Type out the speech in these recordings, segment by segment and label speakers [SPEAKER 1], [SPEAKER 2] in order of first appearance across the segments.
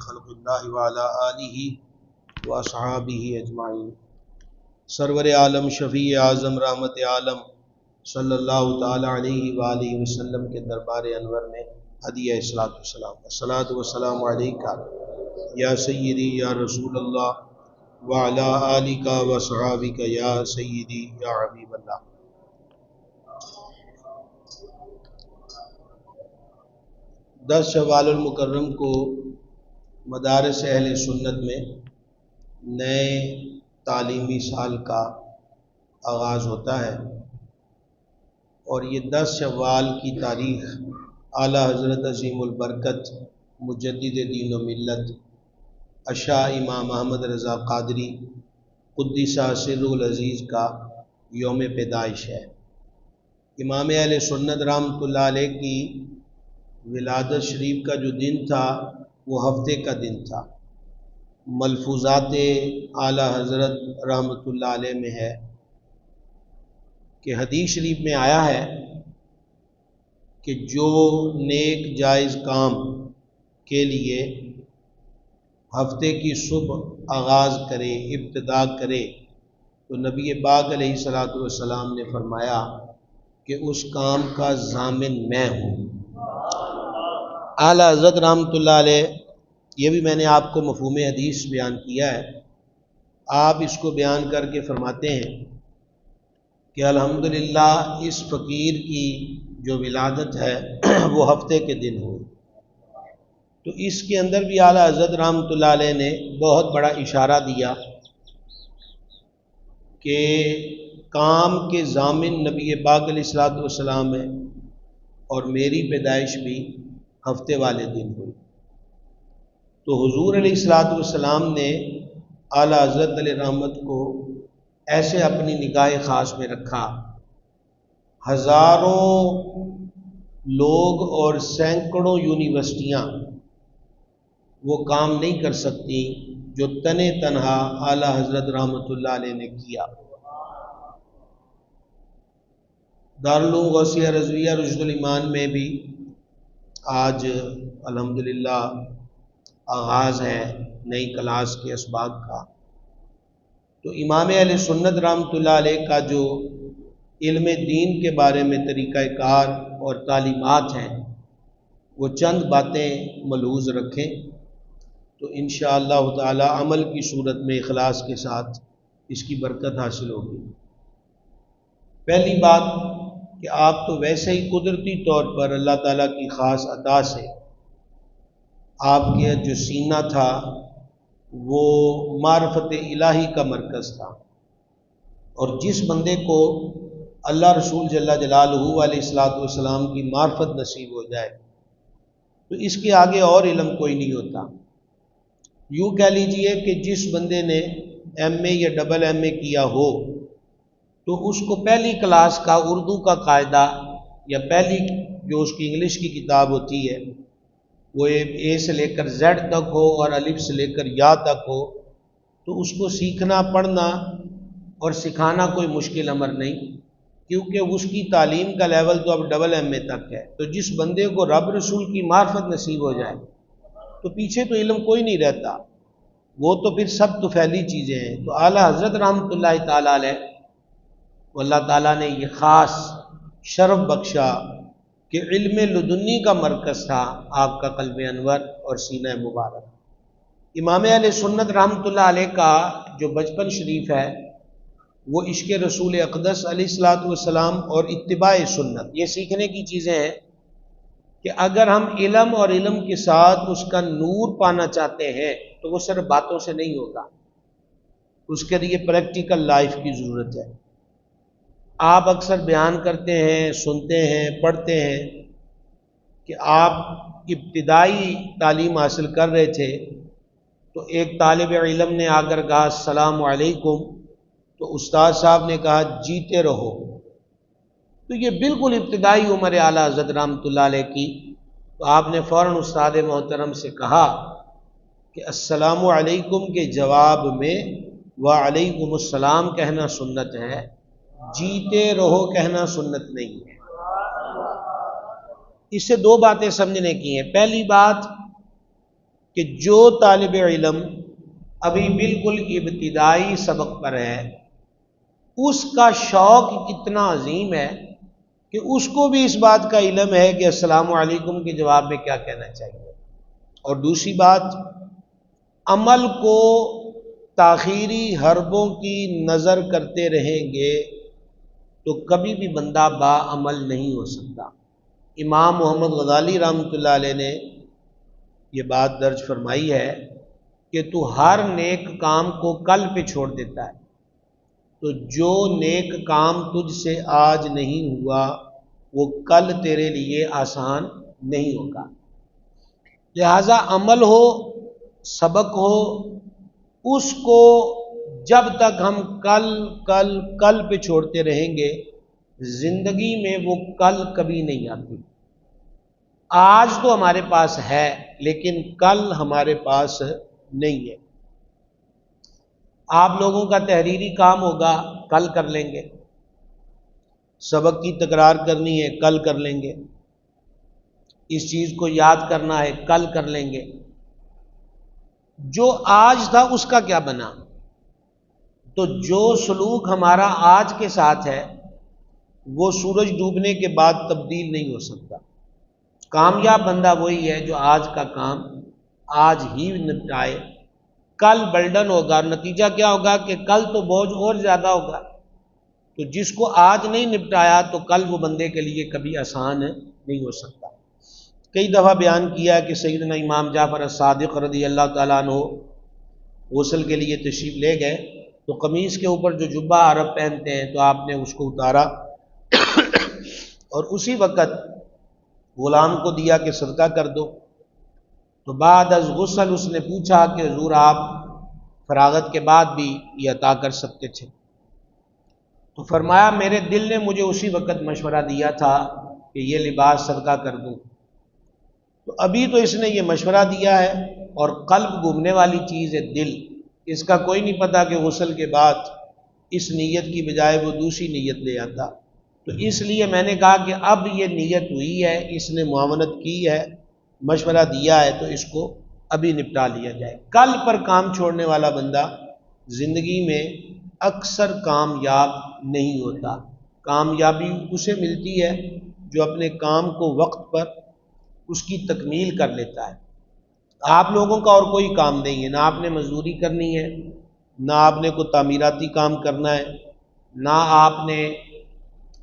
[SPEAKER 1] خلق اللہ وعلی آلہ واصحابہ اجمعین۔ سرور عالم شفیع اعظم رحمت عالم صلی اللہ تعالی علیہ وآلہ وسلم کے دربار انور میں ہدیہ الصلاۃ والسلام۔ الصلاۃ والسلام علیکہ یا سیدی یا رسول اللہ وعلی آلک وصحابک یا سیدی یا حبیب اللہ۔ دس شوال المکرم کو مدارس اہل سنت میں نئے تعلیمی سال کا آغاز ہوتا ہے، اور یہ 10 شوال کی تاریخ اعلیٰ حضرت عظیم البرکت مجدد دین و ملت اشاع امام احمد رضا قادری قدس سرہ العزیز کا یوم پیدائش ہے۔ امام اہل سنت رحمۃ اللہ علیہ کی ولادت شریف کا جو دن تھا وہ ہفتے کا دن تھا۔ ملفوظات اعلیٰ حضرت رحمۃ اللہ علیہ میں ہے کہ حدیث شریف میں آیا ہے کہ جو نیک جائز کام کے لیے ہفتے کی صبح آغاز کرے، ابتدا کرے، تو نبی پاک علیہ الصلوۃ والسلام نے فرمایا کہ اس کام کا ضامن میں ہوں۔ اعلیٰ حضرت رحمۃ اللہ علیہ، یہ بھی میں نے آپ کو مفہوم حدیث بیان کیا ہے، آپ اس کو بیان کر کے فرماتے ہیں کہ الحمدللہ اس فقیر کی جو ولادت ہے وہ ہفتے کے دن ہوئی۔ تو اس کے اندر بھی اعلیٰ حضرت رحمۃ اللہ علیہ نے بہت بڑا اشارہ دیا کہ کام کے ضامن نبی پاک علیہ الصلوۃ والسلام ہے، اور میری پیدائش بھی ہفتے والے دن ہوئی۔ تو حضور علیہ الصلوۃ والسلام نے اعلیٰ حضرت علیہ رحمت کو ایسے اپنی نگاہ خاص میں رکھا، ہزاروں لوگ اور سینکڑوں یونیورسٹیاں وہ کام نہیں کر سکتی جو تنے تنہا اعلیٰ حضرت رحمت اللہ علیہ نے کیا۔ دارالعلوم غوثیہ رضویہ رشد الایمان میں بھی آج الحمدللہ آغاز ہے نئی کلاس کے اسباق کا۔ تو امام اہل سنت رحمۃ اللہ علیہ کا جو علم دین کے بارے میں طریقہ کار اور تعلیمات ہیں وہ چند باتیں ملحوظ رکھیں تو انشاءاللہ تعالی عمل کی صورت میں اخلاص کے ساتھ اس کی برکت حاصل ہوگی۔ پہلی بات کہ آپ تو ویسے ہی قدرتی طور پر اللہ تعالیٰ کی خاص عطا سے آپ کے جو سینہ تھا وہ معرفت الہی کا مرکز تھا، اور جس بندے کو اللہ رسول جل جلالہ علیہ الصلوۃ والسلام کی معرفت نصیب ہو جائے تو اس کے آگے اور علم کوئی نہیں ہوتا۔ یوں کہہ لیجئے کہ جس بندے نے ایم اے یا ڈبل ایم اے کیا ہو تو اس کو پہلی کلاس کا اردو کا قاعدہ یا پہلی جو اس کی انگلش کی کتاب ہوتی ہے وہ اے سے لے کر زیڈ تک ہو اور الف سے لے کر یا تک ہو، تو اس کو سیکھنا، پڑھنا اور سکھانا کوئی مشکل امر نہیں، کیونکہ اس کی تعلیم کا لیول تو اب ڈبل ایم اے تک ہے۔ تو جس بندے کو رب رسول کی معرفت نصیب ہو جائے تو پیچھے تو علم کوئی نہیں رہتا، وہ تو پھر سب تو پھیلی چیزیں ہیں۔ تو اعلیٰ حضرت رحمۃ اللہ تعالیٰ علیہ کو اللہ تعالیٰ نے یہ خاص شرف بخشا کہ علم لدنی کا مرکز تھا آپ کا قلب انور اور سینہ مبارک۔ امام اہل سنت رحمۃ اللہ علیہ کا جو بچپن شریف ہے وہ عشق رسول اقدس علیہ الصلوۃ والسلام اور اتباع سنت، یہ سیکھنے کی چیزیں ہیں کہ اگر ہم علم اور علم کے ساتھ اس کا نور پانا چاہتے ہیں تو وہ صرف باتوں سے نہیں ہوگا، اس کے لیے پریکٹیکل لائف کی ضرورت ہے۔ آپ اکثر بیان کرتے ہیں، سنتے ہیں، پڑھتے ہیں کہ آپ ابتدائی تعلیم حاصل کر رہے تھے تو ایک طالب علم نے آ کر کہا السلام علیکم، تو استاد صاحب نے کہا جیتے رہو۔ تو یہ بالکل ابتدائی عمر اعلیٰ حضرت رحمۃ اللہ علیہ کی، تو آپ نے فوراً استاد محترم سے کہا کہ السلام علیکم کے جواب میں وعلیکم السلام کہنا سنت ہے، جیتے رہو کہنا سنت نہیں ہے۔ اس سے دو باتیں سمجھنے کی ہیں۔ پہلی بات کہ جو طالب علم ابھی بالکل ابتدائی سبق پر ہے اس کا شوق اتنا عظیم ہے کہ اس کو بھی اس بات کا علم ہے کہ السلام علیکم کے جواب میں کیا کہنا چاہیے۔ اور دوسری بات، عمل کو تاخیری حربوں کی نظر کرتے رہیں گے تو کبھی بھی بندہ با عمل نہیں ہو سکتا۔ امام محمد غزالی رحمۃ اللہ علیہ نے یہ بات درج فرمائی ہے کہ تو ہر نیک کام کو کل پہ چھوڑ دیتا ہے تو جو نیک کام تجھ سے آج نہیں ہوا وہ کل تیرے لیے آسان نہیں ہوگا۔ لہذا عمل ہو، سبق ہو، اس کو جب تک ہم کل کل کل پہ چھوڑتے رہیں گے زندگی میں وہ کل کبھی نہیں آتی۔ آج تو ہمارے پاس ہے لیکن کل ہمارے پاس نہیں ہے۔ آپ لوگوں کا تحریری کام ہوگا، کل کر لیں گے، سبق کی تکرار کرنی ہے کل کر لیں گے، اس چیز کو یاد کرنا ہے کل کر لیں گے۔ جو آج تھا اس کا کیا بنا؟ تو جو سلوک ہمارا آج کے ساتھ ہے وہ سورج ڈوبنے کے بعد تبدیل نہیں ہو سکتا۔ کامیاب بندہ وہی ہے جو آج کا کام آج ہی نپٹائے، کل برڈن ہوگا، نتیجہ کیا ہوگا کہ کل تو بوجھ اور زیادہ ہوگا۔ تو جس کو آج نہیں نپٹایا تو کل وہ بندے کے لیے کبھی آسان نہیں ہو سکتا۔ کئی دفعہ بیان کیا کہ سیدنا امام جعفر الصادق رضی اللہ تعالیٰ عنہ غسل کے لیے تشریف لے گئے تو قمیص کے اوپر جو جبہ عرب پہنتے ہیں تو آپ نے اس کو اتارا اور اسی وقت غلام کو دیا کہ صدقہ کر دو۔ تو بعد از غسل اس نے پوچھا کہ حضور آپ فراغت کے بعد بھی یہ عطا کر سکتے تھے، تو فرمایا میرے دل نے مجھے اسی وقت مشورہ دیا تھا کہ یہ لباس صدقہ کر دوں۔ تو ابھی تو اس نے یہ مشورہ دیا ہے اور قلب گھومنے والی چیز ہے دل، اس کا کوئی نہیں پتا کہ غسل کے بعد اس نیت کی بجائے وہ دوسری نیت لے آتا۔ تو اس لیے میں نے کہا کہ اب یہ نیت ہوئی ہے، اس نے معاونت کی ہے، مشورہ دیا ہے تو اس کو ابھی نپٹا لیا جائے۔ کل پر کام چھوڑنے والا بندہ زندگی میں اکثر کامیاب نہیں ہوتا۔ کامیابی اسے ملتی ہے جو اپنے کام کو وقت پر اس کی تکمیل کر لیتا ہے۔ آپ لوگوں کا اور کوئی کام نہیں ہے، نہ آپ نے مزدوری کرنی ہے، نہ آپ نے کوئی تعمیراتی کام کرنا ہے، نہ آپ نے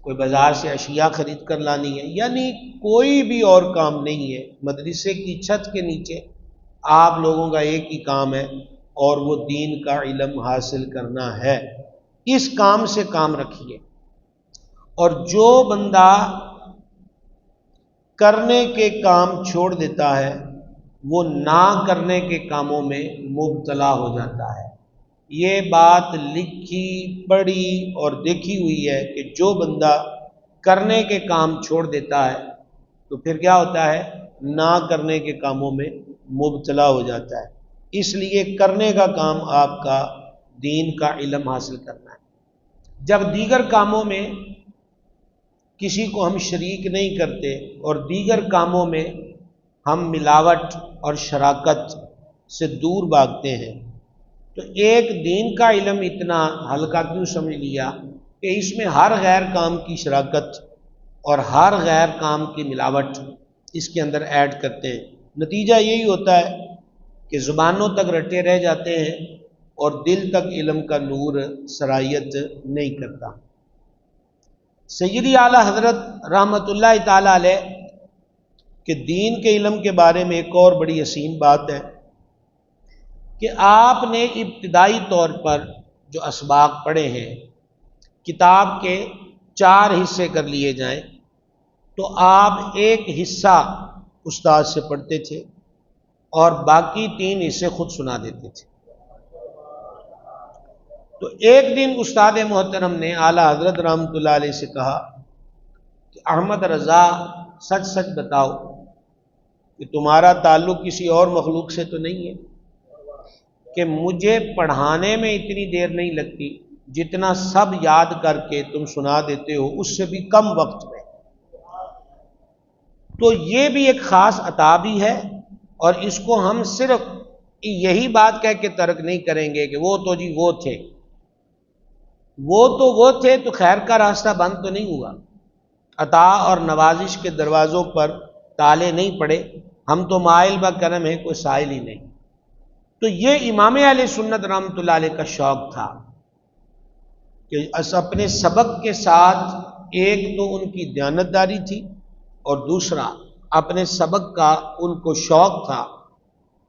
[SPEAKER 1] کوئی بازار سے اشیاء خرید کر لانی ہے، یعنی کوئی بھی اور کام نہیں ہے۔ مدرسے کی چھت کے نیچے آپ لوگوں کا ایک ہی کام ہے اور وہ دین کا علم حاصل کرنا ہے۔ اس کام سے کام رکھیے۔ اور جو بندہ کرنے کے کام چھوڑ دیتا ہے وہ نہ کرنے کے کاموں میں مبتلا ہو جاتا ہے۔ یہ بات لکھی پڑھی اور دیکھی ہوئی ہے کہ جو بندہ کرنے کے کام چھوڑ دیتا ہے تو پھر کیا ہوتا ہے، نہ کرنے کے کاموں میں مبتلا ہو جاتا ہے۔ اس لیے کرنے کا کام آپ کا دین کا علم حاصل کرنا ہے۔ جب دیگر کاموں میں کسی کو ہم شریک نہیں کرتے اور دیگر کاموں میں ہم ملاوٹ اور شراکت سے دور بھاگتے ہیں تو ایک دین کا علم اتنا ہلکا کیوں سمجھ لیا کہ اس میں ہر غیر کام کی شراکت اور ہر غیر کام کی ملاوٹ اس کے اندر ایڈ کرتے ہیں۔ نتیجہ یہی ہوتا ہے کہ زبانوں تک رٹے رہ جاتے ہیں اور دل تک علم کا نور سرایت نہیں کرتا۔ سیدی اعلیٰ حضرت رحمۃ اللہ تعالی علیہ کہ دین کے علم کے بارے میں ایک اور بڑی حسین بات ہے کہ آپ نے ابتدائی طور پر جو اسباق پڑھے ہیں، کتاب کے 4 حصے کر لیے جائیں تو آپ ایک حصہ استاد سے پڑھتے تھے اور باقی 3 حصے خود سنا دیتے تھے۔ تو ایک دن استاد محترم نے اعلیٰ حضرت رحمۃ اللہ علیہ سے کہا کہ احمد رضا سچ سچ بتاؤ کہ تمہارا تعلق کسی اور مخلوق سے تو نہیں ہے کہ مجھے پڑھانے میں اتنی دیر نہیں لگتی جتنا سب یاد کر کے تم سنا دیتے ہو اس سے بھی کم وقت میں۔ تو یہ بھی ایک خاص عطا بھی ہے اور اس کو ہم صرف یہی بات کہہ کے ترک نہیں کریں گے کہ وہ تو جی وہ تھے، وہ تھے تو خیر کا راستہ بند تو نہیں ہوا، عطا اور نوازش کے دروازوں پر تالے نہیں پڑے، ہم تو مائل بکرم ہیں، کوئی سائل ہی نہیں۔ تو یہ امام علیہ سنت رحمۃ اللہ علیہ کا شوق تھا کہ اپنے سبق کے ساتھ ایک تو ان کی دیانتداری تھی، اور دوسرا اپنے سبق کا ان کو شوق تھا،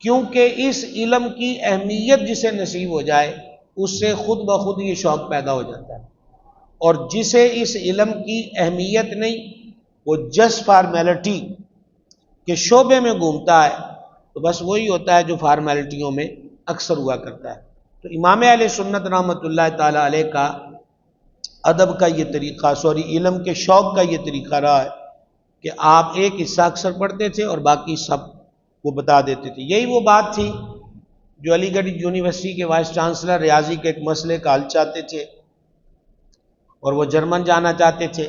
[SPEAKER 1] کیونکہ اس علم کی اہمیت جسے نصیب ہو جائے اس سے خود بخود یہ شوق پیدا ہو جاتا ہے، اور جسے اس علم کی اہمیت نہیں، وہ جس فارمیلٹی کے شعبے میں گھومتا ہے تو بس وہی ہوتا ہے جو فارمیلٹیوں میں اکثر ہوا کرتا ہے۔ تو امام علیہ سنت رحمۃ اللہ تعالی علیہ کا ادب کا یہ طریقہ، علم کے شوق کا یہ طریقہ رہا ہے کہ آپ ایک حصہ اکثر پڑھتے تھے اور باقی سب وہ بتا دیتے تھے۔ یہی وہ بات تھی جو علی گڑھ یونیورسٹی کے وائس چانسلر ریاضی کے ایک مسئلے کا حل چاہتے تھے اور وہ جرمن جانا چاہتے تھے،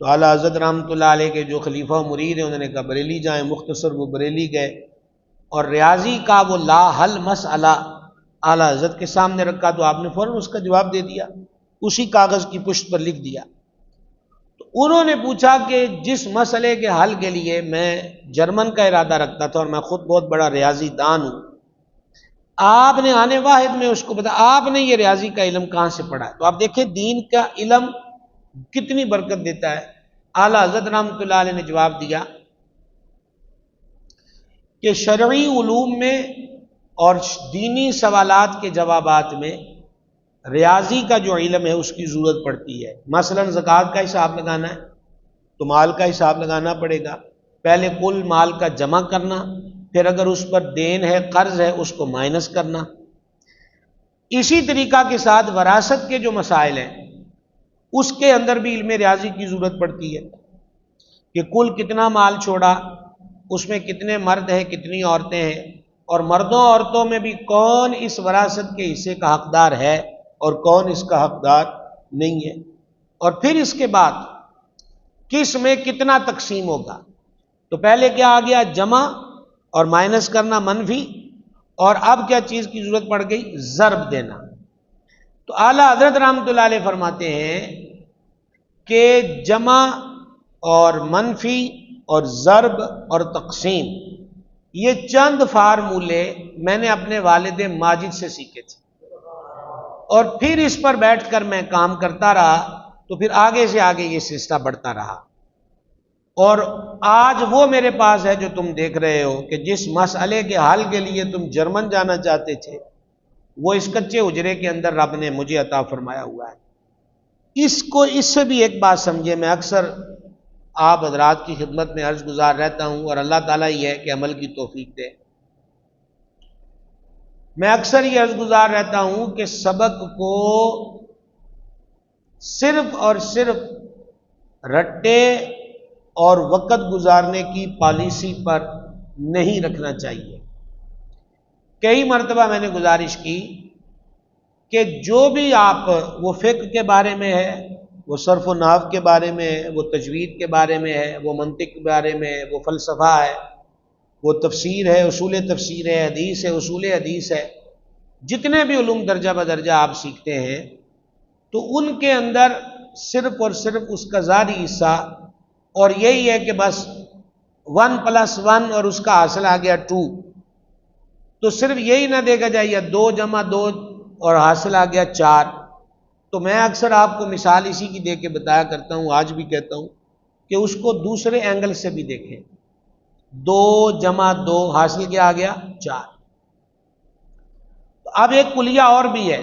[SPEAKER 1] تو اعلیٰ حضرت رحمۃ اللہ علیہ کے جو خلیفہ و مرید ہیں انہوں نے کہا بریلی جائیں، مختصر وہ بریلی گئے، اور ریاضی کا وہ لا حل مسئلہ اعلیٰ حضرت کے سامنے رکھا تو آپ نے فوراً اس کا جواب دے دیا، اسی کاغذ کی پشت پر لکھ دیا۔ تو انہوں نے پوچھا کہ جس مسئلے کے حل کے لیے میں جرمن کا ارادہ رکھتا تھا اور میں خود بہت بڑا ریاضی دان ہوں، آپ نے آنے واحد میں اس کو بتا، آپ نے یہ ریاضی کا علم کہاں سے پڑھا ہے؟ تو آپ دیکھیں دین کا علم کتنی برکت دیتا ہے۔ اعلیٰ حضرت رحمۃ اللہ علیہ نے جواب دیا کہ شرعی علوم میں اور دینی سوالات کے جوابات میں ریاضی کا جو علم ہے اس کی ضرورت پڑتی ہے۔ مثلا زکوٰۃ کا حساب لگانا ہے تو مال کا حساب لگانا پڑے گا، پہلے کل مال کا جمع کرنا، پھر اگر اس پر دین ہے، قرض ہے، اس کو مائنس کرنا۔ اسی طریقہ کے ساتھ وراثت کے جو مسائل ہیں اس کے اندر بھی علم ریاضی کی ضرورت پڑتی ہے کہ کل کتنا مال چھوڑا، اس میں کتنے مرد ہیں، کتنی عورتیں ہیں، اور مردوں عورتوں میں بھی کون اس وراثت کے حصے کا حقدار ہے اور کون اس کا حقدار نہیں ہے، اور پھر اس کے بعد کس میں کتنا تقسیم ہوگا۔ تو پہلے کیا آ گیا؟ جمع اور مائنس کرنا منفی، اور اب کیا چیز کی ضرورت پڑ گئی؟ ضرب دینا۔ تو اعلیٰ حضرت رحمۃ اللہ علیہ فرماتے ہیں کہ جمع اور منفی اور ضرب اور تقسیم یہ چند فارمولے میں نے اپنے والد ماجد سے سیکھے تھے، اور پھر اس پر بیٹھ کر میں کام کرتا رہا، تو پھر آگے سے آگے یہ سلسلہ بڑھتا رہا، اور آج وہ میرے پاس ہے جو تم دیکھ رہے ہو کہ جس مسئلے کے حل کے لیے تم جرمن جانا چاہتے تھے وہ اس کچے حجرے کے اندر رب نے مجھے عطا فرمایا ہوا ہے۔ اس سے بھی ایک بات سمجھے، میں اکثر آپ حضرات کی خدمت میں عرض گزار رہتا ہوں، اور اللہ تعالیٰ ہی ہے کہ عمل کی توفیق دے۔ میں اکثر یہ عرض گزار رہتا ہوں کہ سبق کو صرف اور صرف رٹے اور وقت گزارنے کی پالیسی پر نہیں رکھنا چاہیے۔ کئی مرتبہ میں نے گزارش کی کہ جو بھی آپ، وہ فقہ کے بارے میں ہے، وہ صرف و نحو کے بارے میں ہے، وہ تجوید کے بارے میں ہے، وہ منطق کے بارے میں ہے، وہ فلسفہ ہے، وہ تفسیر ہے، اصول تفسیر ہے، حدیث ہے، اصول حدیث ہے، جتنے بھی علوم درجہ بدرجہ آپ سیکھتے ہیں، تو ان کے اندر صرف اور صرف اس کا ظاہری حصہ اور یہی ہے کہ بس 1+1 اور اس کا حاصل آ گیا 2، تو صرف یہی نہ دیکھا جائے یا 2+2 اور حاصل آ گیا 4۔ تو میں اکثر آپ کو مثال اسی کی دے کے بتایا کرتا ہوں، آج بھی کہتا ہوں کہ اس کو دوسرے اینگل سے بھی دیکھیں، 2+2 حاصل کیا آ گیا 4۔ تو اب ایک کلیہ اور بھی ہے،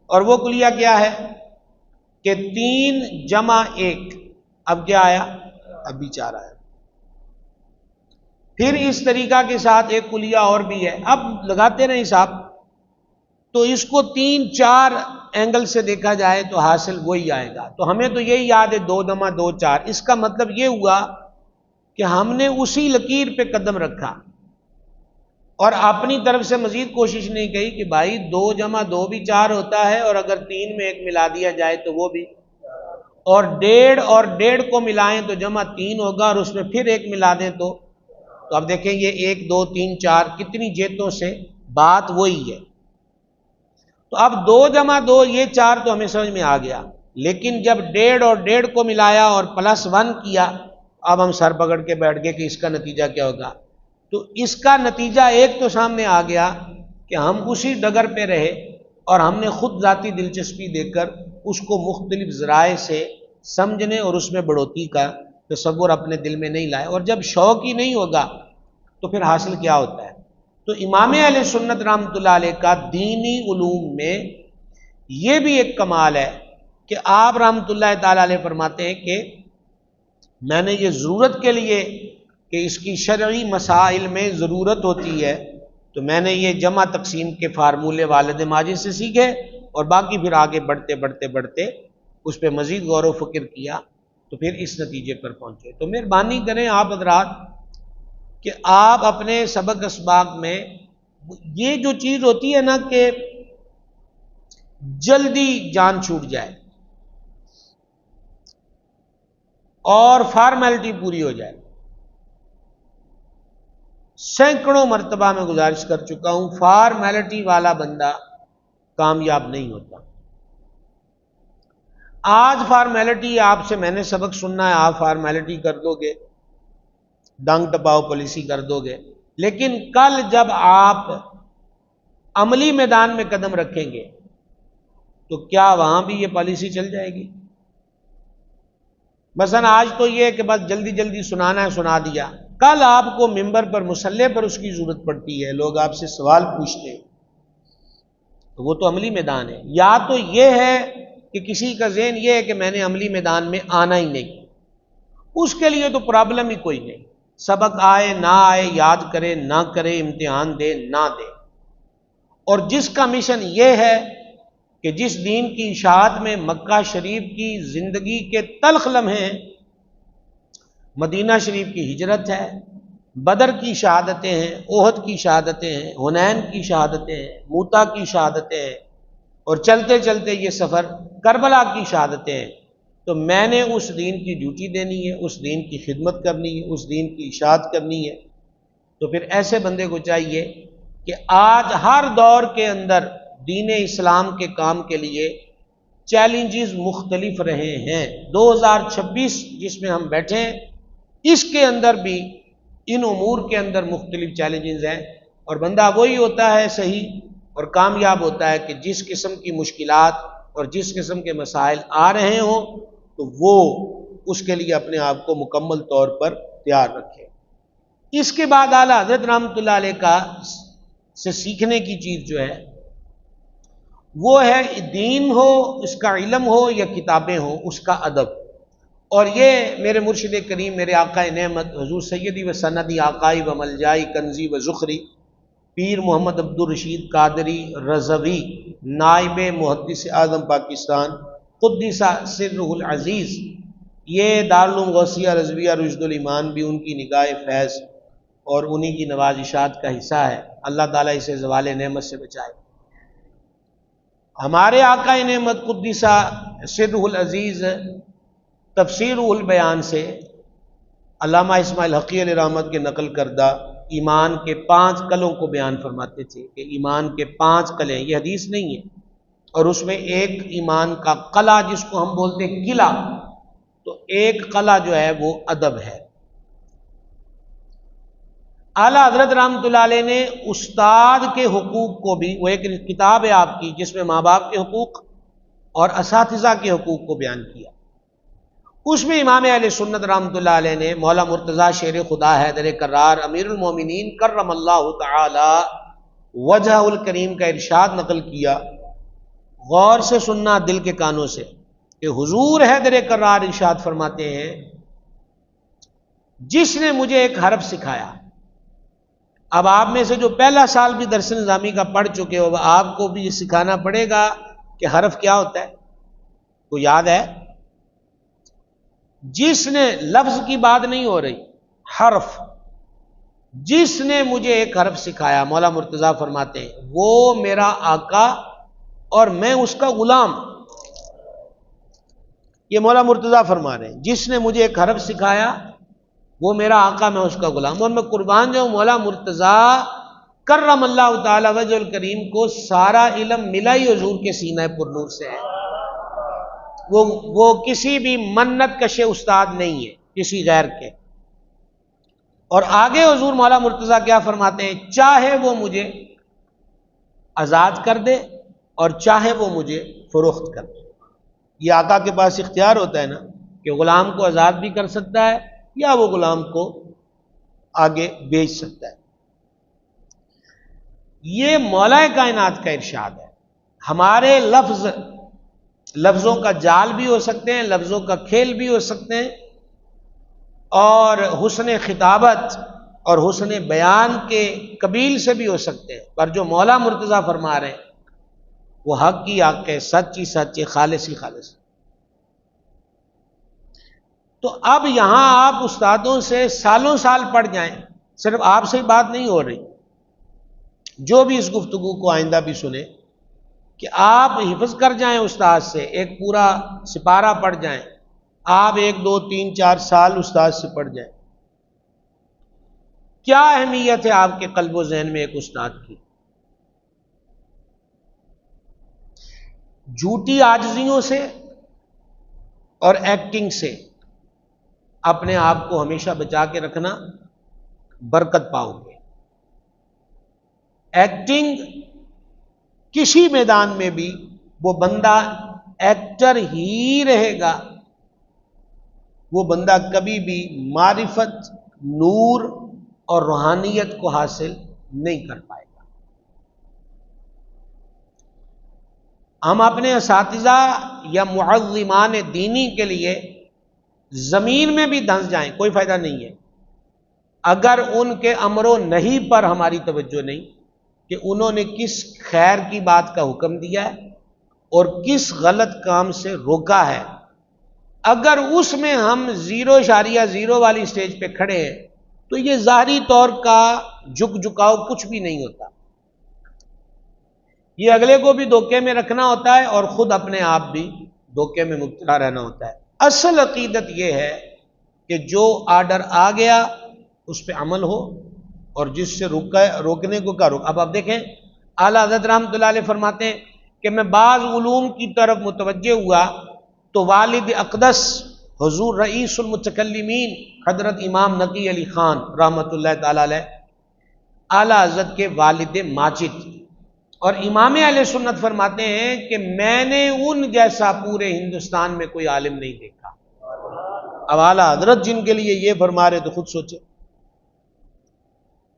[SPEAKER 1] اور وہ کلیہ کیا ہے کہ 3+1، اب کیا آیا؟ اب بھی 4 آیا۔ پھر اس طریقہ کے ساتھ ایک کلیہ اور بھی ہے، اب لگاتے رہیں حساب، تو اس کو 3-4 اینگل سے دیکھا جائے تو حاصل وہی آئے گا۔ تو ہمیں تو یہی یاد ہے 2+2 4، اس کا مطلب یہ ہوا کہ ہم نے اسی لکیر پہ قدم رکھا اور اپنی طرف سے مزید کوشش نہیں کی کہ بھائی 2+2 بھی 4 ہوتا ہے، اور اگر 3 میں 1 ملا دیا جائے تو وہ بھی، اور 1.5 اور 1.5 کو ملائیں تو جمع 3 ہوگا، اور اس میں پھر 1 ملا دیں تو تو اب دیکھیں یہ 1 2 3 4 کتنی جہتوں سے بات وہی ہے. تو اب 2 جمع 2 یہ 4 تو ہمیں سمجھ میں آ گیا، لیکن جب 1.5 اور 1.5 کو ملایا اور +1 کیا، اب ہم سر پکڑ کے بیٹھ گئے کہ اس کا نتیجہ کیا ہوگا. تو اس کا نتیجہ ایک تو سامنے آ گیا کہ ہم اسی ڈگر پہ رہے اور ہم نے خود ذاتی دلچسپی دے کر اس کو مختلف ذرائع سے سمجھنے اور اس میں بڑھوتری کا تصور اپنے دل میں نہیں لائے. اور جب شوق ہی نہیں ہوگا تو پھر حاصل کیا ہوتا ہے. تو امام اہل سنت رحمۃ اللہ علیہ کا دینی علوم میں یہ بھی ایک کمال ہے کہ آپ رحمۃ اللہ تعالی علیہ فرماتے ہیں کہ میں نے یہ ضرورت کے لیے کہ اس کی شرعی مسائل میں ضرورت ہوتی ہے تو میں نے یہ جمع تقسیم کے فارمولے والد ماجد سے سیکھے اور باقی پھر آگے بڑھتے بڑھتے بڑھتے اس پہ مزید غور و فکر کیا تو پھر اس نتیجے پر پہنچے. تو مہربانی کریں آپ حضرات کہ آپ اپنے سبق اسباق میں یہ جو چیز ہوتی ہے نا کہ جلدی جان چھوٹ جائے اور فارمیلٹی پوری ہو جائے، سینکڑوں مرتبہ میں گزارش کر چکا ہوں فارمیلٹی والا بندہ کامیاب نہیں ہوتا. آج فارمیلٹی آپ سے میں نے سبق سننا ہے، آپ فارمیلٹی کر دو گے، ڈنگ ٹپاؤ پالیسی کر دو گے، لیکن کل جب آپ عملی میدان میں قدم رکھیں گے تو کیا وہاں بھی یہ پالیسی چل جائے گی؟ مثلا آج تو یہ کہ بس جلدی جلدی سنانا ہے، سنا دیا. کل آپ کو ممبر پر مسلح پر اس کی ضرورت پڑتی ہے، لوگ آپ سے سوال پوچھتے ہیں، تو وہ تو عملی میدان ہے. یا تو یہ ہے کہ کسی کا ذہن یہ ہے کہ میں نے عملی میدان میں آنا ہی نہیں، اس کے لیے تو پرابلم ہی کوئی نہیں، سبق آئے نہ آئے، یاد کرے نہ کرے، امتحان دے نہ دے. اور جس کا مشن یہ ہے کہ جس دین کی اشاعت میں مکہ شریف کی زندگی کے تلخ لمحے ہیں، مدینہ شریف کی ہجرت ہے، بدر کی شہادتیں ہیں، احد کی شہادتیں ہیں، حنین کی شہادتیں ہیں، موتا کی شہادتیں ہیں، اور چلتے چلتے یہ سفر کربلا کی شہادتیں ہیں. تو میں نے اس دین کی ڈیوٹی دینی ہے، اس دین کی خدمت کرنی ہے، اس دین کی اشاعت کرنی ہے. تو پھر ایسے بندے کو چاہیے کہ آج ہر دور کے اندر دین اسلام کے کام کے لیے چیلنجز مختلف رہے ہیں. 2026 جس میں ہم بیٹھے ہیں اس کے اندر بھی ان امور کے اندر مختلف چیلنجز ہیں، اور بندہ وہی ہوتا ہے صحیح اور کامیاب ہوتا ہے کہ جس قسم کی مشکلات اور جس قسم کے مسائل آ رہے ہوں تو وہ اس کے لیے اپنے آپ کو مکمل طور پر تیار رکھے. اس کے بعد اعلیٰ حضرت رحمۃ اللہ علیہ کا سے سیکھنے کی چیز جو ہے وہ ہے دین ہو، اس کا علم ہو یا کتابیں ہوں، اس کا ادب. اور یہ میرے مرشد کریم، میرے آقا نعمت حضور سیدی و سندی آقائی و ملجائی کنزی و ذخری پیر محمد عبد الرشید قادری رضوی نائب محدث اعظم پاکستان قدس سرہ العزیز، یہ دارالعلوم غوثیہ رضویہ رشد الایمان بھی ان کی نگاہ فیض اور انہی کی نوازشات کا حصہ ہے. اللہ تعالیٰ اسے زوال نعمت سے بچائے. ہمارے آقا نعمت قدس سرہ العزیز تفسیر البیان سے علامہ اسماعیل حقی علیہ رحمت کے نقل کردہ ایمان کے 5 قلوں کو بیان فرماتے تھے کہ ایمان کے 5 قلے، یہ حدیث نہیں ہے، اور اس میں ایک ایمان کا قلعہ جس کو ہم بولتے ہیں قلعہ، تو ایک قلعہ جو ہے وہ ادب ہے. اعلیٰ حضرت رحمۃ اللہ علیہ نے استاد کے حقوق کو بھی، وہ ایک کتاب ہے آپ کی جس میں ماں باپ کے حقوق اور اساتذہ کے حقوق کو بیان کیا. اس میں امام اہل سنت رحمۃ اللہ علیہ نے مولا مرتضیٰ شیر خدا حیدر کرار امیر المومنین کرم اللہ تعالی وجہ الکریم کا ارشاد نقل کیا، غور سے سننا دل کے کانوں سے، کہ حضور حیدر کرار ارشاد فرماتے ہیں جس نے مجھے ایک حرف سکھایا. اب آپ میں سے جو پہلا سال بھی درس نظامی کا پڑھ چکے ہو آپ کو بھی یہ سکھانا پڑے گا کہ حرف کیا ہوتا ہے. کو یاد ہے؟ جس نے، لفظ کی بات نہیں ہو رہی، حرف، جس نے مجھے ایک حرف سکھایا، مولا مرتضیٰ فرماتے ہیں وہ میرا آقا اور میں اس کا غلام. یہ مولا مرتضیٰ فرما رہے ہیں جس نے مجھے ایک حرف سکھایا وہ میرا آقا، میں اس کا غلام، اور میں قربان جاؤں مولا مرتضیٰ کرم اللہ تعالی وجہ الکریم کو سارا علم ملا ہی حضور کے سینہ پر نور سے ہے۔ وہ کسی بھی منت کشے استاد نہیں ہے کسی غیر کے۔ اور آگے حضور مولا مرتضیٰ کیا فرماتے ہیں؟ چاہے وہ مجھے آزاد کر دے اور چاہے وہ مجھے فروخت کر دے۔ یہ آقا کے پاس اختیار ہوتا ہے نا کہ غلام کو آزاد بھی کر سکتا ہے یا وہ غلام کو آگے بیچ سکتا ہے۔ یہ مولا کائنات کا ارشاد ہے۔ ہمارے لفظوں کا جال بھی ہو سکتے ہیں، لفظوں کا کھیل بھی ہو سکتے ہیں، اور حسن خطابت اور حسن بیان کے قبیل سے بھی ہو سکتے ہیں، پر جو مولا مرتضیٰ فرما رہے ہیں وہ حق کی حق ہے، سچ ہی سچ ہے، خالص ہی خالص۔ تو اب یہاں آپ استادوں سے سالوں سال پڑھ جائیں، صرف آپ سے ہی بات نہیں ہو رہی، جو بھی اس گفتگو کو آئندہ بھی سنے، کہ آپ حفظ کر جائیں استاد سے، ایک پورا سپارہ پڑھ جائیں، آپ 1 2 3 4 سال استاد سے پڑھ جائیں، کیا اہمیت ہے آپ کے قلب و ذہن میں ایک استاد کی؟ جھوٹی عاجزیوں سے اور ایکٹنگ سے اپنے آپ کو ہمیشہ بچا کے رکھنا، برکت پاؤ گے۔ ایکٹنگ کسی میدان میں بھی وہ بندہ ایکٹر ہی رہے گا، وہ بندہ کبھی بھی معرفت، نور اور روحانیت کو حاصل نہیں کر پائے گا۔ ہم اپنے اساتذہ یا معلمان دینی کے لیے زمین میں بھی دھنس جائیں، کوئی فائدہ نہیں ہے، اگر ان کے امر و نہی پر ہماری توجہ نہیں کہ انہوں نے کس خیر کی بات کا حکم دیا ہے اور کس غلط کام سے روکا ہے، اگر اس میں ہم 0.0 والی سٹیج پہ کھڑے ہیں تو یہ ظاہری طور کا جھکاؤ کچھ بھی نہیں ہوتا، یہ اگلے کو بھی دھوکے میں رکھنا ہوتا ہے اور خود اپنے آپ بھی دھوکے میں مبتلا رہنا ہوتا ہے۔ اصل عقیدت یہ ہے کہ جو آرڈر آ گیا اس پہ عمل ہو، اور جس سے روکنے کو کا روک۔ اب آپ دیکھیں اعلیٰ حضرت رحمۃ اللہ علیہ فرماتے ہیں کہ میں بعض علوم کی طرف متوجہ ہوا تو والد اقدس حضور رئیس المتکلمین حضرت امام نقی علی خان رحمۃ اللہ تعالی علیہ، اعلیٰ حضرت کے والد ماجد، اور امام اہل سنت فرماتے ہیں کہ میں نے ان جیسا پورے ہندوستان میں کوئی عالم نہیں دیکھا۔ اب اعلیٰ حضرت جن کے لیے یہ فرما رہے تو خود سوچے۔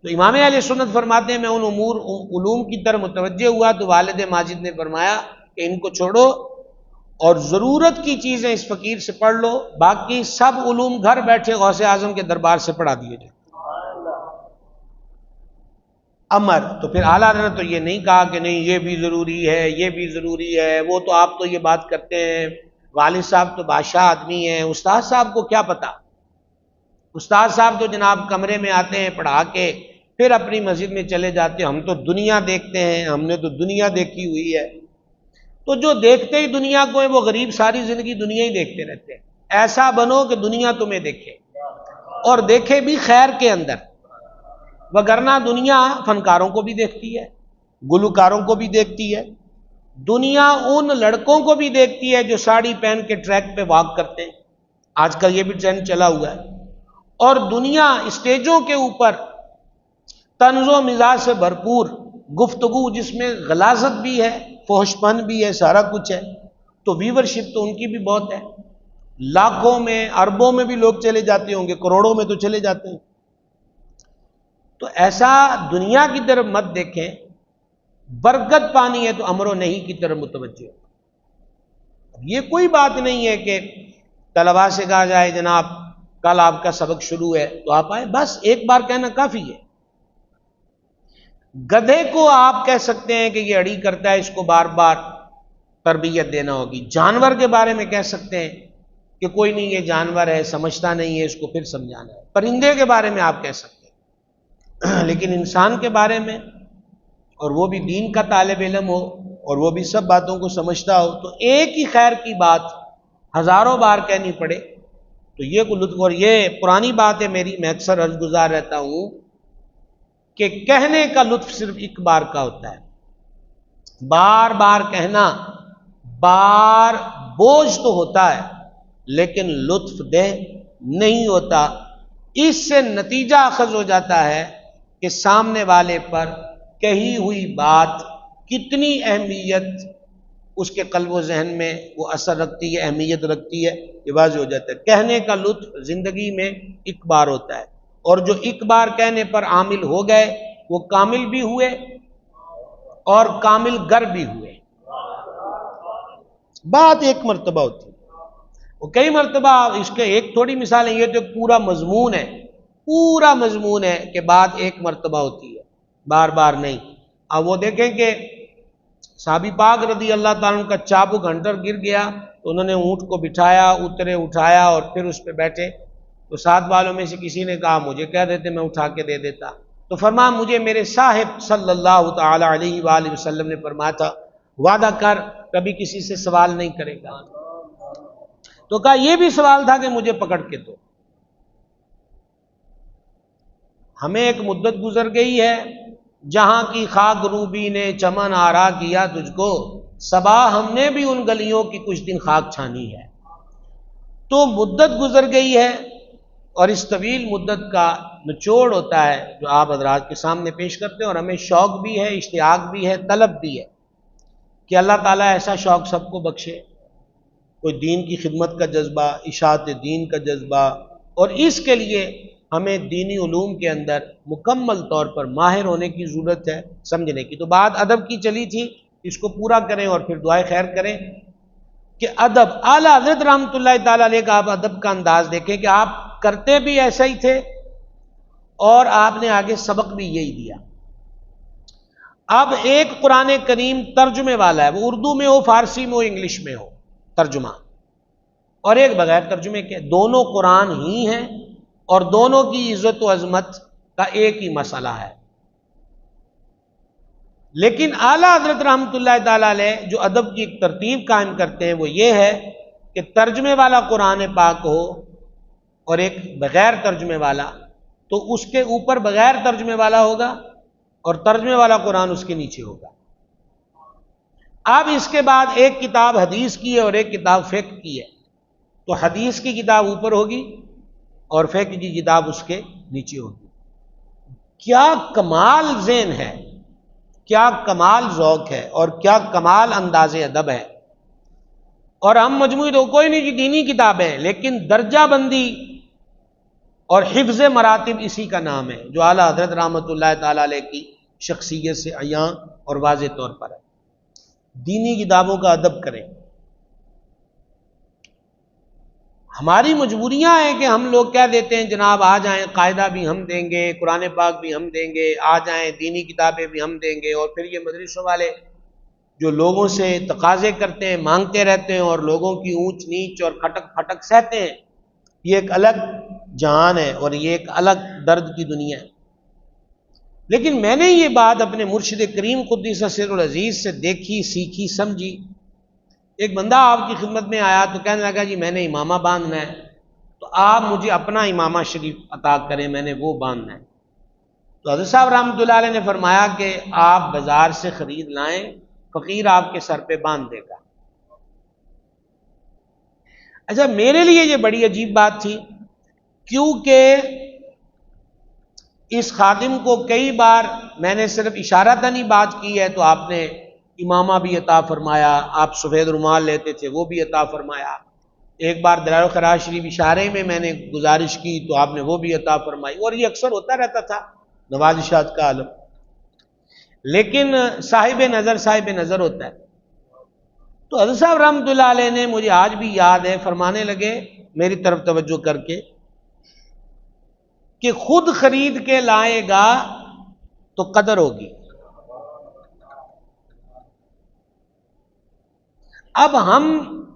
[SPEAKER 1] تو امام اہل سنت فرماتے ہیں میں ان علوم کی طرف متوجہ ہوا تو والد ماجد نے فرمایا کہ ان کو چھوڑو اور ضرورت کی چیزیں اس فقیر سے پڑھ لو، باقی سب علوم گھر بیٹھے غوث اعظم کے دربار سے پڑھا دیے جائیں۔ امر تو پھر اعلیٰ حضرت تو یہ نہیں کہا کہ نہیں یہ بھی ضروری ہے، یہ بھی ضروری ہے، وہ تو آپ تو یہ بات کرتے ہیں، والد صاحب تو بادشاہ آدمی ہیں، استاد صاحب کو کیا پتا؟ استاد صاحب تو جناب کمرے میں آتے ہیں پڑھا کے پھر اپنی مسجد میں چلے جاتے ہیں، ہم تو دنیا دیکھتے ہیں، ہم نے تو دنیا دیکھی ہوئی ہے۔ تو جو دیکھتے ہی دنیا کو ہے وہ غریب ساری زندگی دنیا ہی دیکھتے رہتے ہیں۔ ایسا بنو کہ دنیا تمہیں دیکھے اور دیکھے بھی خیر کے اندر، وگرنہ دنیا فنکاروں کو بھی دیکھتی ہے، گلوکاروں کو بھی دیکھتی ہے، دنیا ان لڑکوں کو بھی دیکھتی ہے جو ساڑی پہن کے ٹریک پہ واک کرتے ہیں، آج کل یہ بھی ٹرینڈ چلا ہوا ہے، اور دنیا اسٹیجوں کے اوپر طنز و مزاح سے بھرپور گفتگو جس میں غلاظت بھی ہے، فحش پن بھی ہے، سارا کچھ ہے، تو ویورشپ تو ان کی بھی بہت ہے، لاکھوں میں اربوں میں بھی لوگ چلے جاتے ہوں گے، کروڑوں میں تو چلے جاتے ہیں۔ تو ایسا دنیا کی طرف مت دیکھیں، برکت پانی ہے تو امر و نہی کی طرف متوجہ ہو۔ یہ کوئی بات نہیں ہے کہ طلباء سے کہا جائے جناب کل آپ کا سبق شروع ہے تو آپ آئے، بس ایک بار کہنا کافی ہے۔ گدھے کو آپ کہہ سکتے ہیں کہ یہ اڑی کرتا ہے، اس کو بار بار تربیت دینا ہوگی، جانور کے بارے میں کہہ سکتے ہیں کہ کوئی نہیں یہ جانور ہے سمجھتا نہیں ہے، اس کو پھر سمجھانا ہے، پرندے کے بارے میں آپ کہہ سکتے ہیں، لیکن انسان کے بارے میں، اور وہ بھی دین کا طالب علم ہو اور وہ بھی سب باتوں کو سمجھتا ہو، تو ایک ہی خیر کی بات ہزاروں بار کہنی پڑے تو یہ کوئی لطف، اور یہ پرانی بات ہے میری، میں اکثر عرض گزار رہتا ہوں کہ کہنے کا لطف صرف ایک بار کا ہوتا ہے، بار بار کہنا بار بوجھ تو ہوتا ہے لیکن لطف دہ نہیں ہوتا۔ اس سے نتیجہ اخذ ہو جاتا ہے کہ سامنے والے پر کہی ہوئی بات کتنی اہمیت اس کے قلب و ذہن میں وہ اثر رکھتی ہے، اہمیت رکھتی ہے، یہ واضح ہو جاتا ہے۔ کہنے کا لطف زندگی میں ایک بار ہوتا ہے، اور جو ایک بار کہنے پر عامل ہو گئے وہ کامل بھی ہوئے اور کامل گر بھی ہوئے۔ بات ایک مرتبہ ہوتی ہے، وہ کئی مرتبہ، اس کے ایک تھوڑی مثال ہے، یہ تو پورا مضمون ہے، پورا مضمون ہے کہ بات ایک مرتبہ ہوتی ہے، بار بار نہیں۔ اب وہ دیکھیں کہ صحابی پاک رضی اللہ تعالیٰ عنہ کا چابک ہنٹر گر گیا تو انہوں نے اونٹ کو بٹھایا، اترے، اٹھایا اور پھر اس پہ بیٹھے، تو ساتھ والوں میں سے کسی نے کہا مجھے کہہ دیتے، میں اٹھا کے دے دیتا۔ تو فرمایا مجھے میرے صاحب صلی اللہ تعالی علیہ وآلہ وسلم نے فرمایا تھا وعدہ کر کبھی کسی سے سوال نہیں کرے گا۔ تو کہا یہ بھی سوال تھا کہ مجھے پکڑ کے دو۔ ہمیں ایک مدت گزر گئی ہے جہاں کی خاک روبی نے چمن آرا کیا تجھ کو، صبا ہم نے بھی ان گلیوں کی کچھ دن خاک چھانی ہے۔ تو مدت گزر گئی ہے، اور اس طویل مدت کا نچوڑ ہوتا ہے جو آپ حضرات کے سامنے پیش کرتے ہیں، اور ہمیں شوق بھی ہے، اشتیاق بھی ہے، طلب بھی ہے کہ اللہ تعالیٰ ایسا شوق سب کو بخشے، کوئی دین کی خدمت کا جذبہ، اشاعت دین کا جذبہ، اور اس کے لیے ہمیں دینی علوم کے اندر مکمل طور پر ماہر ہونے کی ضرورت ہے، سمجھنے کی۔ تو بات ادب کی چلی تھی، اس کو پورا کریں اور پھر دعائے خیر کریں کہ ادب، اعلیٰ حضرت رحمۃ اللہ تعالیٰ علیہ کا آپ ادب کا انداز دیکھیں کہ آپ کرتے بھی ایسا ہی تھے اور آپ نے آگے سبق بھی یہی دیا۔ اب ایک قرآن کریم ترجمے والا ہے، وہ اردو میں ہو، فارسی میں ہو، انگلش میں ہو ترجمہ، اور ایک بغیر ترجمے کے، دونوں قرآن ہی ہیں اور دونوں کی عزت و عظمت کا ایک ہی مسئلہ ہے۔ لیکن اعلیٰ حضرت رحمۃ اللہ تعالی علیہ جو ادب کی ایک ترتیب قائم کرتے ہیں وہ یہ ہے کہ ترجمے والا قرآن پاک ہو اور ایک بغیر ترجمے والا، تو اس کے اوپر بغیر ترجمے والا ہوگا اور ترجمے والا قرآن اس کے نیچے ہوگا۔ اب اس کے بعد ایک کتاب حدیث کی ہے اور ایک کتاب فقہ کی ہے، تو حدیث کی کتاب اوپر ہوگی اور فقہ کی کتاب اس کے نیچے ہوگی۔ کیا کمال ذہن ہے، کیا کمال ذوق ہے اور کیا کمال انداز ادب ہے۔ اور ہم مجموعی تو کوئی نہیں کہ دینی کتابیں، لیکن درجہ بندی اور حفظ مراتب اسی کا نام ہے جو اعلیٰ حضرت رحمۃ اللہ تعالی علیہ کی شخصیت سے عیاں اور واضح طور پر ہے۔ دینی کتابوں کا ادب کریں۔ ہماری مجبوریاں ہیں کہ ہم لوگ کہہ دیتے ہیں جناب آ جائیں، قاعدہ بھی ہم دیں گے، قرآن پاک بھی ہم دیں گے، آ جائیں دینی کتابیں بھی ہم دیں گے، اور پھر یہ مدرسوں والے جو لوگوں سے تقاضے کرتے ہیں، مانگتے رہتے ہیں اور لوگوں کی اونچ نیچ اور کھٹک پھٹک سہتے ہیں۔ یہ ایک الگ جہان ہے اور یہ ایک الگ درد کی دنیا ہے۔ لیکن میں نے یہ بات اپنے مرشد کریم قدس سر العزیز سے دیکھی، سیکھی، سمجھی۔ ایک بندہ آپ کی خدمت میں آیا تو کہنے لگا جی میں نے امامہ باندھنا ہے، تو آپ مجھے اپنا امامہ شریف عطا کریں، میں نے وہ باندھنا ہے۔ تو حضرت صاحب رحمۃ اللہ علیہ نے فرمایا کہ آپ بازار سے خرید لائیں، فقیر آپ کے سر پہ باندھ دے گا۔ اچھا، میرے لیے یہ بڑی عجیب بات تھی، کیونکہ اس خادم کو کئی بار میں نے صرف اشارتاً ہی بات کی ہے، تو آپ نے امامہ بھی عطا فرمایا، آپ سفید رومال لیتے تھے وہ بھی عطا فرمایا۔ ایک بار دلائل الخراج شریف اشارے میں نے گزارش کی تو آپ نے وہ بھی عطا فرمائی، اور یہ اکثر ہوتا رہتا تھا، نوازشات کا عالم۔ لیکن صاحب نظر ہوتا ہے۔ تو حضرت صاحب رحمۃ اللہ علیہ نے، مجھے آج بھی یاد ہے، فرمانے لگے میری طرف توجہ کر کے کہ خود خرید کے لائے گا تو قدر ہوگی۔ اب ہم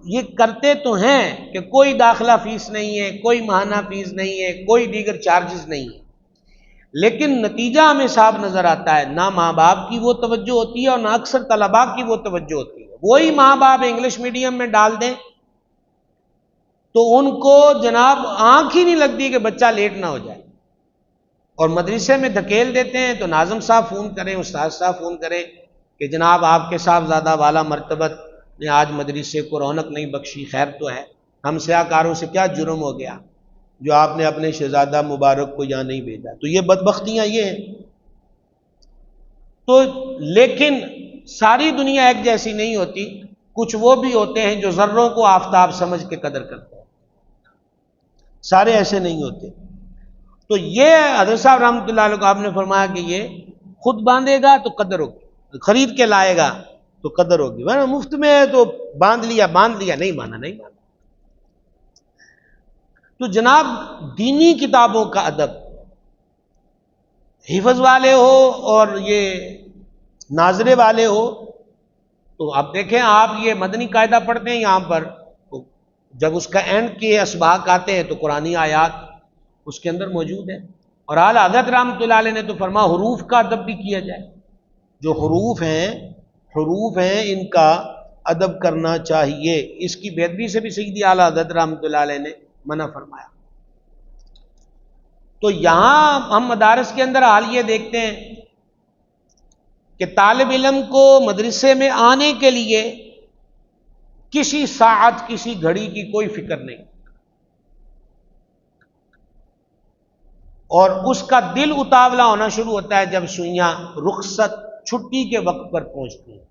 [SPEAKER 1] یہ کرتے تو ہیں کہ کوئی داخلہ فیس نہیں ہے، کوئی ماہانہ فیس نہیں ہے، کوئی دیگر چارجز نہیں ہے، لیکن نتیجہ ہمیں صاف نظر آتا ہے، نہ ماں باپ کی وہ توجہ ہوتی ہے اور نہ اکثر طلباء کی وہ توجہ ہوتی ہے۔ وہی ماں باپ انگلش میڈیم میں ڈال دیں تو ان کو جناب آنکھ ہی نہیں لگتی کہ بچہ لیٹ نہ ہو جائے، اور مدرسے میں دھکیل دیتے ہیں تو ناظم صاحب فون کریں، استاد صاحب فون کریں کہ جناب آپ کے صاحبزادہ والا مرتبت نے آج مدرسے کو رونق نہیں بخشی، خیر تو ہے، ہم سیاہ کاروں سے کیا جرم ہو گیا جو آپ نے اپنے شہزادہ مبارک کو یہاں نہیں بھیجا؟ تو یہ بدبختیاں یہ ہیں۔ تو لیکن ساری دنیا ایک جیسی نہیں ہوتی، کچھ وہ بھی ہوتے ہیں جو ذروں کو آفتاب سمجھ کے قدر کرتے ہیں، سارے ایسے نہیں ہوتے۔ تو یہ حضرت صاحب رحمۃ اللہ علیہ کو آپ نے فرمایا کہ یہ خود باندھے گا تو قدر ہوگی، خرید کے لائے گا تو قدر ہوگی، ورنہ مفت میں ہے تو باندھ لیا نہیں مانا نہیں مانا۔ تو جناب دینی کتابوں کا ادب حفظ والے ہو اور یہ ناظرے والے ہو، تو آپ دیکھیں آپ یہ مدنی قاعدہ پڑھتے ہیں یہاں پر، تو جب اس کا اینڈ کے اسباق آتے ہیں تو قرآنی آیات اس کے اندر موجود ہیں، اور اعلیٰ حضرت رحمۃ اللہ علیہ نے تو فرمایا حروف کا ادب بھی کیا جائے، جو حروف ہیں ان کا ادب کرنا چاہیے، اس کی بے ادبی سے بھی سیدھی اعلیٰ حضرت رحمۃ اللہ علیہ نے منع فرمایا۔ تو یہاں ہم مدارس کے اندر حال یہ دیکھتے ہیں کہ طالب علم کو مدرسے میں آنے کے لیے کسی ساعت کسی گھڑی کی کوئی فکر نہیں، اور اس کا دل اتاولا ہونا شروع ہوتا ہے جب سوئیاں رخصت چھٹی کے وقت پر پہنچتی ہیں۔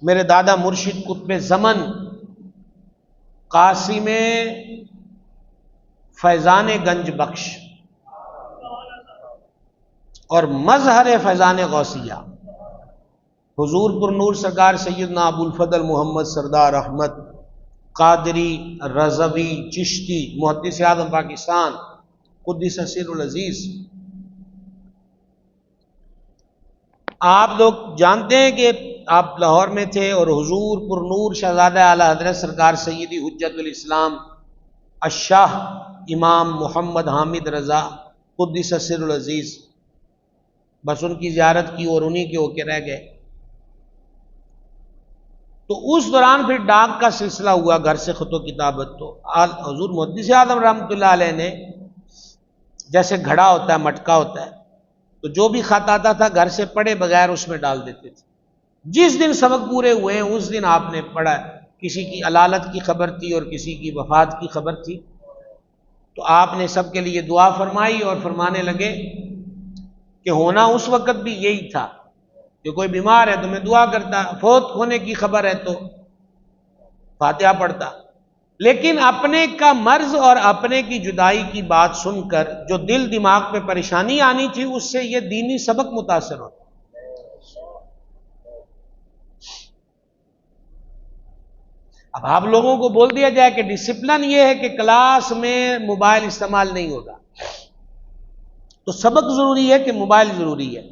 [SPEAKER 1] میرے دادا مرشد قطب زمن قاسم فیضان گنج بخش اور مظہر فیضان غوثیہ حضور پر نور سرکار سیدنا ابو الفضل محمد سردار احمد قادری رضوی چشتی محدث اعظم پاکستان قدس سر العزیز، آپ لوگ جانتے ہیں کہ آپ لاہور میں تھے، اور حضور پر نور شہزادہ اعلی حضرت سرکار سیدی حجت الاسلام الشاہ امام محمد حامد رضا قدس سر العزیز، بس ان کی زیارت کی اور انہی کے ہو کے رہ گئے۔ تو اس دوران پھر ڈاک کا سلسلہ ہوا، گھر سے خط و کتابت، تو حضور محدث اعظم رحمۃ اللہ علیہ نے جیسے گھڑا ہوتا ہے مٹکا ہوتا ہے، تو جو بھی خط آتا تھا گھر سے پڑھے بغیر اس میں ڈال دیتے تھے۔ جس دن سبق پورے ہوئے ہیں اس دن آپ نے پڑھا، کسی کی علالت کی خبر تھی اور کسی کی وفات کی خبر تھی، تو آپ نے سب کے لیے دعا فرمائی اور فرمانے لگے کہ ہونا اس وقت بھی یہی تھا کہ کوئی بیمار ہے تو میں دعا کرتا، فوت ہونے کی خبر ہے تو فاتحہ پڑھتا، لیکن اپنے کا مرض اور اپنے کی جدائی کی بات سن کر جو دل دماغ پہ پریشانی آنی تھی اس سے یہ دینی سبق متاثر ہوتا۔ اب آپ لوگوں کو بول دیا جائے کہ ڈسپلن یہ ہے کہ کلاس میں موبائل استعمال نہیں ہوگا، تو سبق ضروری ہے کہ موبائل ضروری ہے؟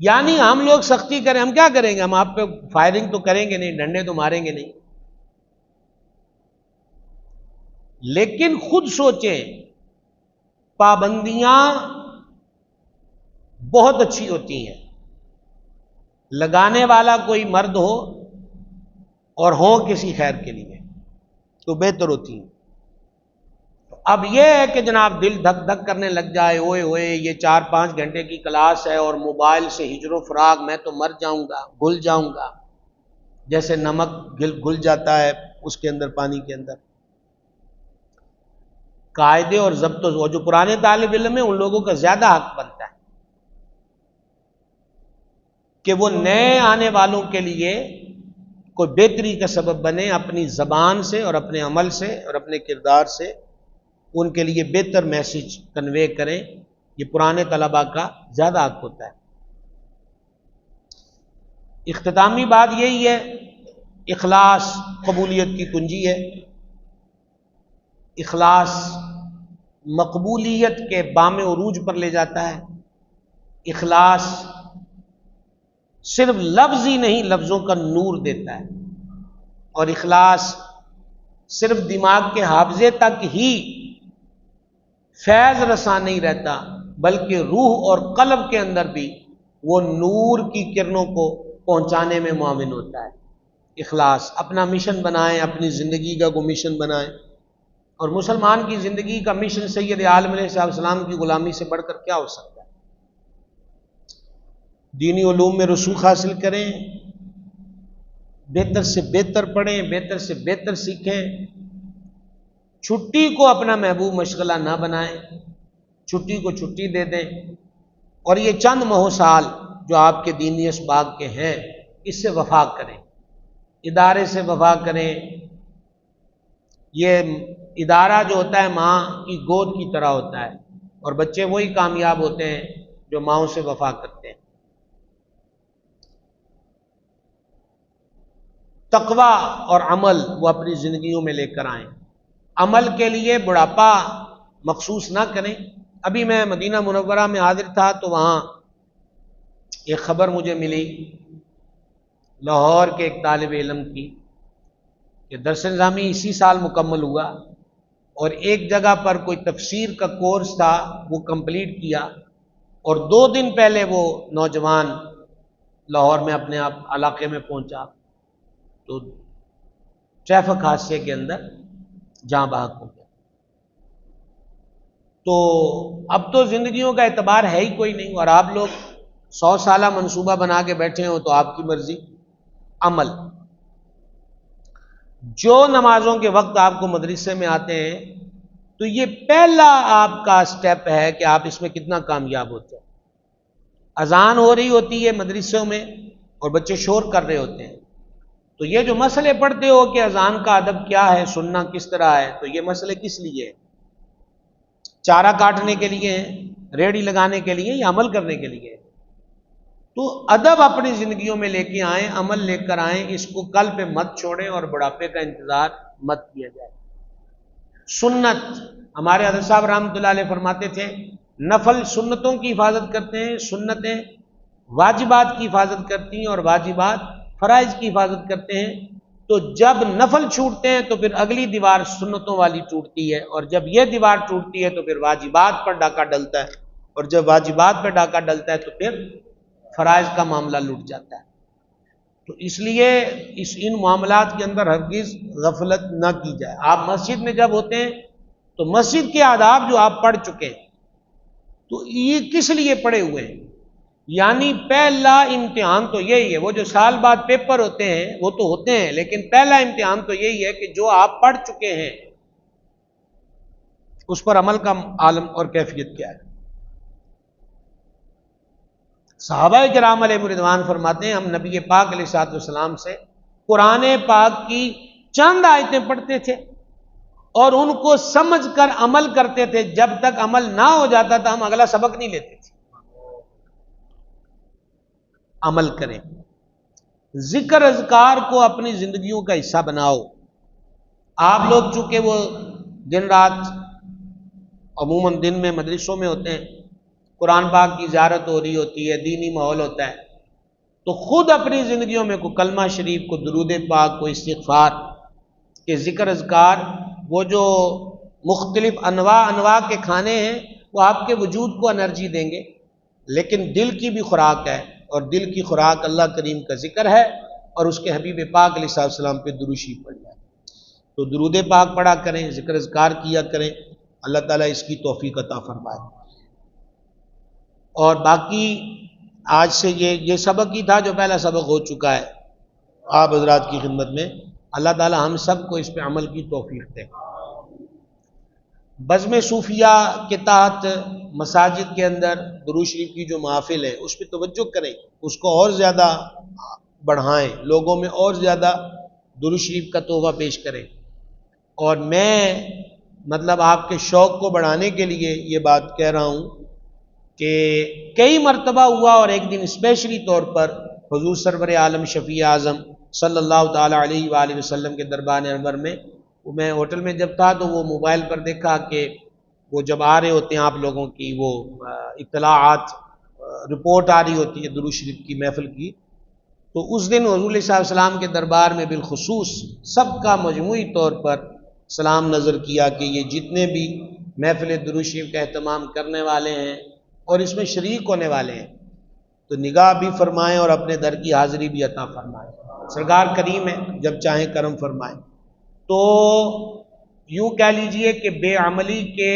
[SPEAKER 1] یعنی ہم لوگ سختی کریں، ہم کیا کریں گے؟ ہم آپ پہ فائرنگ تو کریں گے نہیں، ڈنڈے تو ماریں گے نہیں، لیکن خود سوچیں، پابندیاں بہت اچھی ہوتی ہیں، لگانے والا کوئی مرد ہو اور ہو کسی خیر کے لیے تو بہتر ہوتی ہیں۔ اب یہ ہے کہ جناب دل دھک دھک کرنے لگ جائے، اوئے ہوئے یہ 4-5 گھنٹے کی کلاس ہے اور موبائل سے ہجر و فراق، میں تو مر جاؤں گا، گل جاؤں گا، جیسے نمک گل جاتا ہے اس کے اندر، پانی کے اندر۔ قاعدے اور ضبط و جو پرانے طالب علم ہیں ان لوگوں کا زیادہ حق بنتا ہے کہ وہ نئے آنے والوں کے لیے کوئی بہتری کا سبب بنے، اپنی زبان سے اور اپنے عمل سے اور اپنے کردار سے ان کے لیے بہتر میسج کنوے کریں۔ یہ پرانے طلباء کا زیادہ حق ہوتا ہے۔ اختتامی بات یہی ہے، اخلاص قبولیت کی کنجی ہے، اخلاص مقبولیت کے بام عروج پر لے جاتا ہے، اخلاص صرف لفظ ہی نہیں لفظوں کا نور دیتا ہے، اور اخلاص صرف دماغ کے حافظے تک ہی فیض رساں نہیں رہتا بلکہ روح اور قلب کے اندر بھی وہ نور کی کرنوں کو پہنچانے میں معاون ہوتا ہے۔ اخلاص اپنا مشن بنائیں، اپنی زندگی کا کوئی مشن بنائیں. اور مسلمان کی زندگی کا مشن سید عالم علیہ السلام کی غلامی سے بڑھ کر کیا ہو سکتا ہے؟ دینی علوم میں رسوخ حاصل کریں، بہتر سے بہتر پڑھیں، بہتر سے بہتر سیکھیں. چھٹی کو اپنا محبوب مشغلہ نہ بنائیں، چھٹی کو چھٹی دے دیں. اور یہ چند ماہ سال جو آپ کے دینی اسباق کے ہیں اس سے وفا کریں، ادارے سے وفا کریں. یہ ادارہ جو ہوتا ہے ماں کی گود کی طرح ہوتا ہے، اور بچے وہی کامیاب ہوتے ہیں جو ماؤں سے وفا کرتے ہیں. تقوی اور عمل وہ اپنی زندگیوں میں لے کر آئیں. عمل کے لیے بڑھاپا مخصوص نہ کریں. ابھی میں مدینہ منورہ میں حاضر تھا تو وہاں ایک خبر مجھے ملی لاہور کے ایک طالب علم کی کہ درس نظامی اسی سال مکمل ہوا اور ایک جگہ پر کوئی تفسیر کا کورس تھا وہ کمپلیٹ کیا، اور 2 دن پہلے وہ نوجوان لاہور میں اپنے آپ علاقے میں پہنچا تو ٹریفک حادثے کے اندر جاں بحق ہو گیا. تو اب تو زندگیوں کا اعتبار ہے ہی کوئی نہیں، اور آپ لوگ 100 سالہ منصوبہ بنا کے بیٹھے ہو تو آپ کی مرضی. عمل، جو نمازوں کے وقت آپ کو مدرسے میں آتے ہیں تو یہ پہلا آپ کا سٹیپ ہے کہ آپ اس میں کتنا کامیاب ہوتے ہیں. اذان ہو رہی ہوتی ہے مدرسوں میں اور بچے شور کر رہے ہوتے ہیں، تو یہ جو مسئلے پڑھتے ہو کہ اذان کا ادب کیا ہے، سننا کس طرح ہے، تو یہ مسئلے کس لیے ہیں؟ چارہ کاٹنے کے لیے ہیں، ریڑھی لگانے کے لیے، یا عمل کرنے کے لیے؟ تو ادب اپنی زندگیوں میں لے کے آئیں، عمل لے کر آئیں، اس کو کل پہ مت چھوڑیں اور بڑھاپے کا انتظار مت کیا جائے. سنت، ہمارے حضرت صاحب رحمۃ اللہ علیہ فرماتے تھے نفل سنتوں کی حفاظت کرتے ہیں، سنتیں واجبات کی حفاظت کرتی ہیں، اور واجبات فرائض کی حفاظت کرتے ہیں. تو جب نفل چھوٹتے ہیں تو پھر اگلی دیوار سنتوں والی ٹوٹتی ہے، اور جب یہ دیوار ٹوٹتی ہے تو پھر واجبات پر ڈاکہ ڈلتا ہے، اور جب واجبات پر ڈاکہ ڈلتا ہے تو پھر فرائض کا معاملہ لٹ جاتا ہے. تو اس لیے ان معاملات کے اندر ہرگز غفلت نہ کی جائے. آپ مسجد میں جب ہوتے ہیں تو مسجد کے آداب جو آپ پڑھ چکے ہیں تو یہ کس لیے پڑھے ہوئے ہیں؟ یعنی پہلا امتحان تو یہی ہے، وہ جو سال بعد پیپر ہوتے ہیں وہ تو ہوتے ہیں، لیکن پہلا امتحان تو یہی ہے کہ جو آپ پڑھ چکے ہیں اس پر عمل کا عالم اور کیفیت کیا ہے. صحابہ کرام علیہ رضوان فرماتے ہیں ہم نبی پاک علیہ الصلوۃ والسلام سے قرآن پاک کی چند آیتیں پڑھتے تھے اور ان کو سمجھ کر عمل کرتے تھے. جب تک عمل نہ ہو جاتا تھا ہم اگلا سبق نہیں لیتے تھے. عمل کریں، ذکر اذکار کو اپنی زندگیوں کا حصہ بناؤ. آپ لوگ چونکہ وہ دن رات عموماً دن میں مدرسوں میں ہوتے ہیں، قرآن پاک کی زیارت ہو رہی ہوتی ہے، دینی ماحول ہوتا ہے، تو خود اپنی زندگیوں میں کوئی کلمہ شریف، کو درود پاک، کو استغفار کے ذکر اذکار، وہ جو مختلف انواع کے کھانے ہیں وہ آپ کے وجود کو انرجی دیں گے، لیکن دل کی بھی خوراک ہے، اور دل کی خوراک اللہ کریم کا ذکر ہے اور اس کے حبیب پاک علیہ السلام پہ درود شریف پڑھ جائے. تو درود پاک پڑھا کریں، ذکر اذکار کیا کریں. اللہ تعالیٰ اس کی توفیق عطا فرمائے. اور باقی آج سے یہ سبق ہی تھا جو پہلا سبق ہو چکا ہے آپ حضرات کی خدمت میں. اللہ تعالیٰ ہم سب کو اس پہ عمل کی توفیق دے. بزم صوفیہ کے تحت مساجد کے اندر درود شریف کی جو محافل ہے اس پہ توجہ کریں، اس کو اور زیادہ بڑھائیں، لوگوں میں اور زیادہ درود شریف کا تحفہ پیش کریں. اور میں مطلب آپ کے شوق کو بڑھانے کے لیے یہ بات کہہ رہا ہوں کہ کئی مرتبہ ہوا، اور ایک دن اسپیشلی طور پر حضور سرور عالم شفیع اعظم صلی اللہ تعالی علیہ وآلہ وسلم کے دربار انور میں میں ہوٹل میں جب تھا تو وہ موبائل پر دیکھا کہ وہ جب آ رہے ہوتے ہیں آپ لوگوں کی وہ اطلاعات رپورٹ آ رہی ہوتی ہے درود شریف کی محفل کی، تو اس دن حضور علیہ السلام کے دربار میں بالخصوص سب کا مجموعی طور پر سلام نظر کیا کہ یہ جتنے بھی محفل درود شریف کا اہتمام کرنے والے ہیں اور اس میں شریک ہونے والے ہیں، تو نگاہ بھی فرمائیں اور اپنے در کی حاضری بھی عطا فرمائیں. سرکار کریم ہے، جب چاہیں کرم فرمائیں. تو یوں کہہ لیجئے کہ بے عملی کے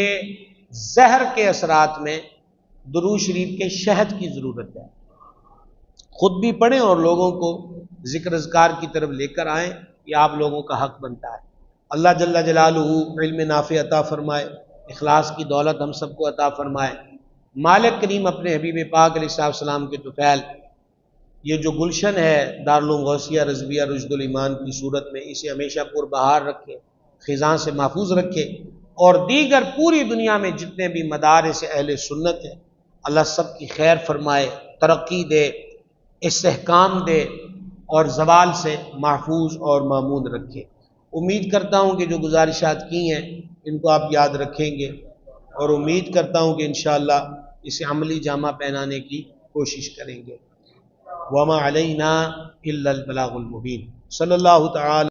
[SPEAKER 1] زہر کے اثرات میں درود شریف کے شہد کی ضرورت ہے. خود بھی پڑھیں اور لوگوں کو ذکر اذکار کی طرف لے کر آئیں، یہ آپ لوگوں کا حق بنتا ہے. اللہ جل جلالہ علم نافع عطا فرمائے، اخلاص کی دولت ہم سب کو عطا فرمائے. مالک کریم اپنے حبیب پاک علیہ السلام کے طفیل یہ جو گلشن ہے دارالعلوم غوثیہ رضویہ رشد الایمان کی صورت میں، اسے ہمیشہ پر بہار رکھے، خزاں سے محفوظ رکھے، اور دیگر پوری دنیا میں جتنے بھی مدارس اہل سنت ہیں اللہ سب کی خیر فرمائے، ترقی دے، استحکام دے، اور زوال سے محفوظ اور مامون رکھے. امید کرتا ہوں کہ جو گزارشات کی ہیں ان کو آپ یاد رکھیں گے، اور امید کرتا ہوں کہ انشاءاللہ اسے عملی جامہ پہنانے کی کوشش کریں گے. وما علینا الا البلاغ المبین. صلی اللہ تعالی